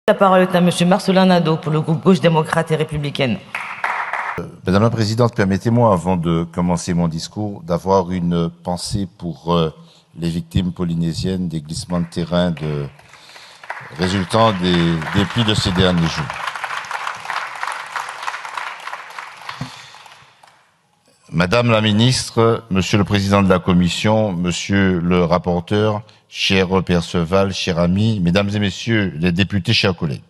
La parole est à Monsieur Marcelin Nadeau pour le groupe Gauche démocrate et républicaine. Madame la Présidente, permettez-moi, avant de commencer mon discours, d'avoir une pensée pour les victimes polynésiennes des glissements de terrain résultant des pluies de ces derniers jours. Madame la Ministre, Monsieur le Président de la Commission, Monsieur le rapporteur, cher Perceval, cher ami, Mesdames et Messieurs les députés, chers collègues.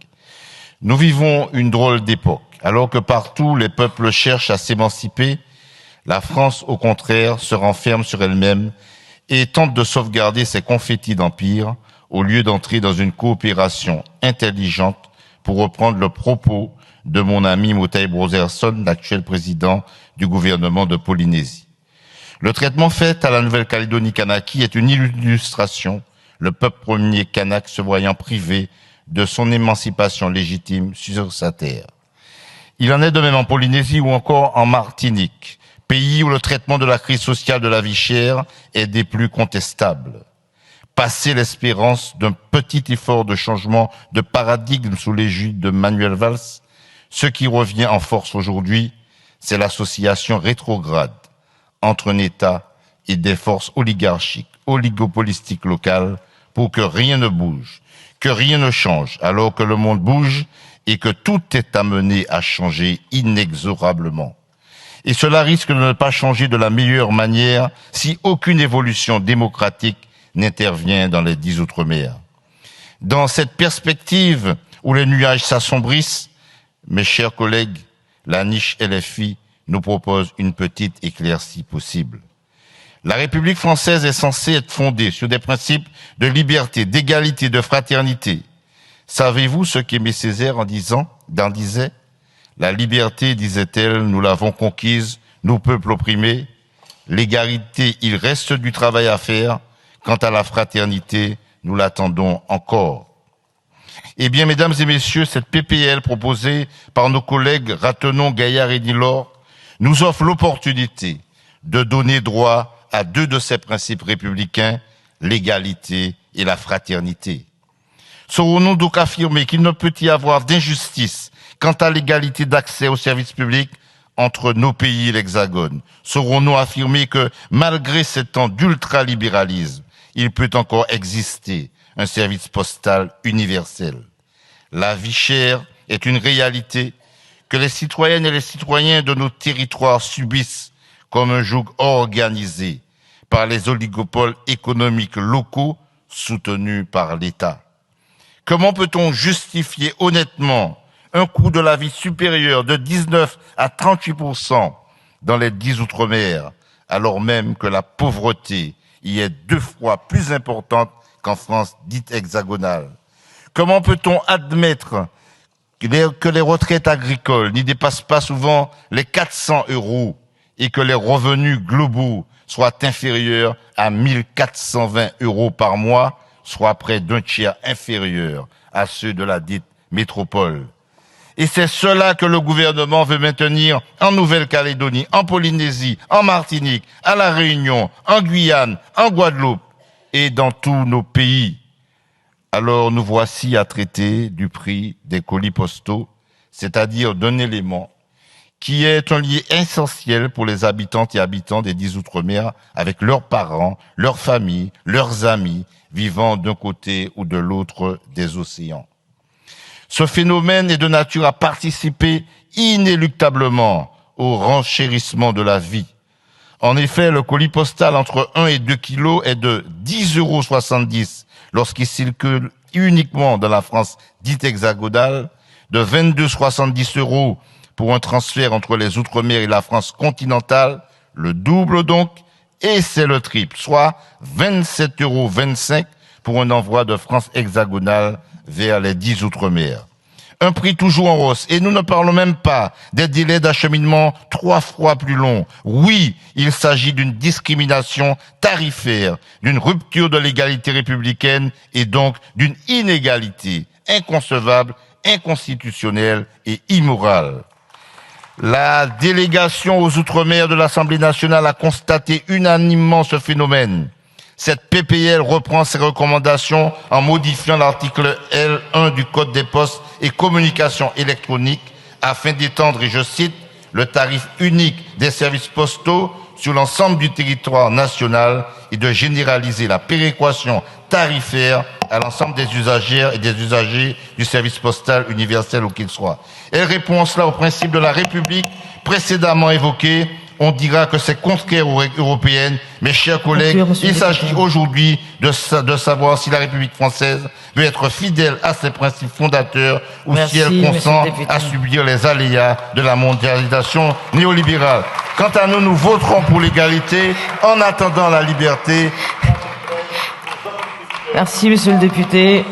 Nous vivons une drôle d'époque. Alors que partout les peuples cherchent à s'émanciper, la France, au contraire, se renferme sur elle-même et tente de sauvegarder ses confettis d'empire au lieu d'entrer dans une coopération intelligente, pour reprendre le propos de mon ami Moutaï Brozerson, l'actuel président du gouvernement de Polynésie. Le traitement fait à la Nouvelle-Calédonie-Kanaki est une illustration, le peuple premier kanak se voyant privé de son émancipation légitime sur sa terre. Il en est de même en Polynésie ou encore en Martinique, pays où le traitement de la crise sociale de la vie chère est des plus contestables. Passé l'espérance d'un petit effort de changement de paradigme sous l'égide de Manuel Valls, ce qui revient en force aujourd'hui, c'est l'association rétrograde entre un État et des forces oligarchiques, oligopolistiques locales pour que rien ne bouge, que rien ne change, alors que le monde bouge et que tout est amené à changer inexorablement. Et cela risque de ne pas changer de la meilleure manière si aucune évolution démocratique n'intervient dans les 10 Outre-mer. Dans cette perspective où les nuages s'assombrissent, mes chers collègues, la niche LFI nous propose une petite éclaircie possible. La République française est censée être fondée sur des principes de liberté, d'égalité, de fraternité. Savez-vous ce qu'Aimé Césaire en disait? La liberté, disait-elle, nous l'avons conquise, nous peuples opprimés. L'égalité, il reste du travail à faire. Quant à la fraternité, nous l'attendons encore. Eh bien, mesdames et messieurs, cette PPL proposée par nos collègues Ratenon, Gaillard et Nilor nous offre l'opportunité de donner droit à deux de ces principes républicains, l'égalité et la fraternité. Saurons-nous donc affirmer qu'il ne peut y avoir d'injustice quant à l'égalité d'accès aux services publics entre nos pays et l'Hexagone? Saurons-nous affirmer que, malgré ces temps d'ultralibéralisme, il peut encore exister un service postal universel? La vie chère est une réalité que les citoyennes et les citoyens de nos territoires subissent comme un joug organisé par les oligopoles économiques locaux soutenus par l'État. Comment peut-on justifier honnêtement un coût de la vie supérieur de 19 à 38% dans les 10 Outre-mer, alors même que la pauvreté y est 2 fois plus importante qu'en France dite hexagonale? Comment peut-on admettre que les retraites agricoles n'y dépassent pas souvent les 400 € et que les revenus globaux soient inférieurs à 1420 € par mois, soit près d'un tiers inférieur à ceux de la dite métropole? Et c'est cela que le gouvernement veut maintenir en Nouvelle-Calédonie, en Polynésie, en Martinique, à La Réunion, en Guyane, en Guadeloupe et dans tous nos pays. Alors nous voici à traiter du prix des colis postaux, c'est-à-dire d'un élément qui est un lien essentiel pour les habitantes et habitants des 10 Outre-mer avec leurs parents, leurs familles, leurs amis, vivant d'un côté ou de l'autre des océans. Ce phénomène est de nature à participer inéluctablement au renchérissement de la vie. En effet, le colis postal entre 1 et 2 kilos est de 10,70 € lorsqu'il circule uniquement dans la France dite hexagonale, de 22,70 € pour un transfert entre les Outre-mer et la France continentale, le double donc, et c'est le triple, soit 27,25 € pour un envoi de France hexagonale vers les 10 Outre-mer. Un prix toujours en hausse, et nous ne parlons même pas des délais d'acheminement 3 fois plus longs. Oui, il s'agit d'une discrimination tarifaire, d'une rupture de l'égalité républicaine et donc d'une inégalité inconcevable, inconstitutionnelle et immorale. La délégation aux Outre-mer de l'Assemblée nationale a constaté unanimement ce phénomène. Cette PPL reprend ces recommandations en modifiant l'article L1 du Code des postes et communications électroniques afin d'étendre, et je cite, le tarif unique des services postaux sur l'ensemble du territoire national et de généraliser la péréquation tarifaire à l'ensemble des usagères et des usagers du service postal universel où qu'il soit. Elle répond cela au principe de la République précédemment évoqué. On dira que c'est contraire aux règles européennes. Mes chers collègues, il s'agit aujourd'hui de savoir si la République française veut être fidèle à ses principes fondateurs ou si elle consent à subir les aléas de la mondialisation néolibérale. Quant à nous, nous voterons pour l'égalité en attendant la liberté. Merci, monsieur le député.